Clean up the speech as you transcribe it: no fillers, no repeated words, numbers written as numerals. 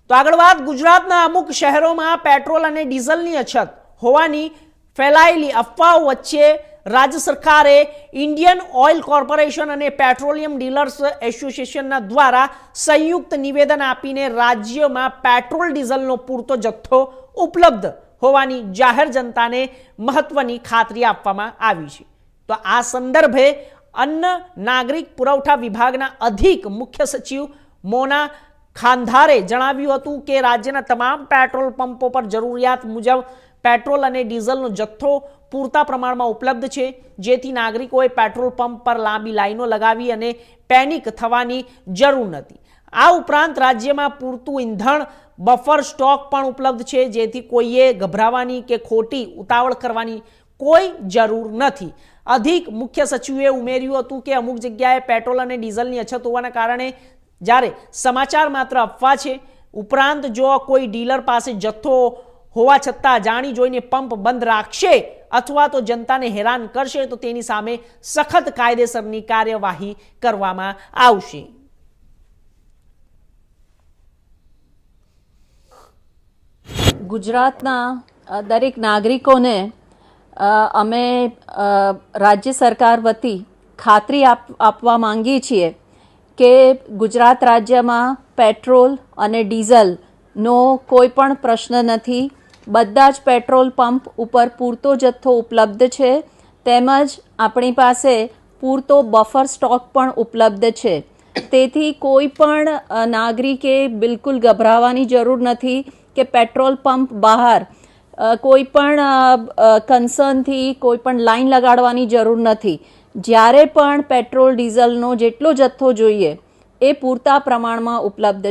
તો આગળ વાત ગુજરાતના અમુક શહેરોમાં પેટ્રોલ અને ડીઝલની અછત હોવાની ફેલાયેલી અફવાઓ વચ્ચે રાજ્ય સરકારે ઇન્ડિયન ઓઇલ કોર્પોરેશન અને પેટ્રોલિયમ ડીલર્સ એસોસિએશનના દ્વારા સંયુક્ત નિવેદન આપીને રાજ્યમાં પેટ્રોલ ડીઝલનો પૂરતો જથ્થો ઉપલબ્ધ હોવાની જાહેર જનતાને મહત્વની ખાતરી આપવામાં આવી છે। તો આ સંદર્ભે અન્ન નાગરિક પુરવઠા વિભાગના અધિક મુખ્ય સચિવ મોના ખાંધારે જણાવ્યું હતું કે રાજ્યના તમામ પેટ્રોલ પંપો પર જરૂરિયાત મુજબ પેટ્રોલ અને ડીઝલનો જથ્થો પૂરતા પ્રમાણમાં ઉપલબ્ધ છે, જેથી નાગરિકોએ પેટ્રોલ પંપ પર લાંબી લાઈનો લગાવી અને પેનિક થવાની જરૂર નથી। આ ઉપરાંત રાજ્યમાં પૂરતું ઈંધણ બફર સ્ટોક પણ ઉપલબ્ધ છે, જેથી કોઈએ ગભરાવાની કે ખોટી ઉતાવળ કરવાની કોઈ જરૂર નથી। અધિક મુખ્ય સચિવે ઉમેર્યું હતું કે અમુક જગ્યાએ પેટ્રોલ અને ડીઝલની અછત હોવાના કારણે જ્યારે સમાચાર માત્ર અફવા છે, ઉપરાંત જો કોઈ ડીલર પાસે જથ્થો હોવા છતાં જાણી જોઈને પંપ બંધ રાખશે અથવા તો જનતાને હેરાન કરશે તો તેની સામે સખત કાયદેસરની કાર્યવાહી કરવામાં આવશે। ગુજરાતના દરેક નાગરિકોને અમે રાજ્ય સરકાર વતી ખાતરી આપવા માંગીએ છીએ કે ગુજરાત રાજ્યમાં પેટ્રોલ અને ડીઝલનો કોઈ પણ પ્રશ્ન નથી। બધા જ પેટ્રોલ પંપ ઉપર પૂરતો જથ્થો ઉપલબ્ધ છે, તેમજ આપણી પાસે પૂરતો બફર સ્ટોક પણ ઉપલબ્ધ છે। તેથી કોઈ પણ નાગરિકે બિલકુલ ગભરાવાની જરૂર નથી કે પેટ્રોલ પંપ બહાર કોઈ પણ કન્સર્નથી કોઈ પણ લાઈન લગાડવાની જરૂર નથી। જ્યારે પણ પેટ્રોલ ડીઝલનો જેટલો જથ્થો જોઈએ એ પૂરતા પ્રમાણમાં ઉપલબ્ધ છે।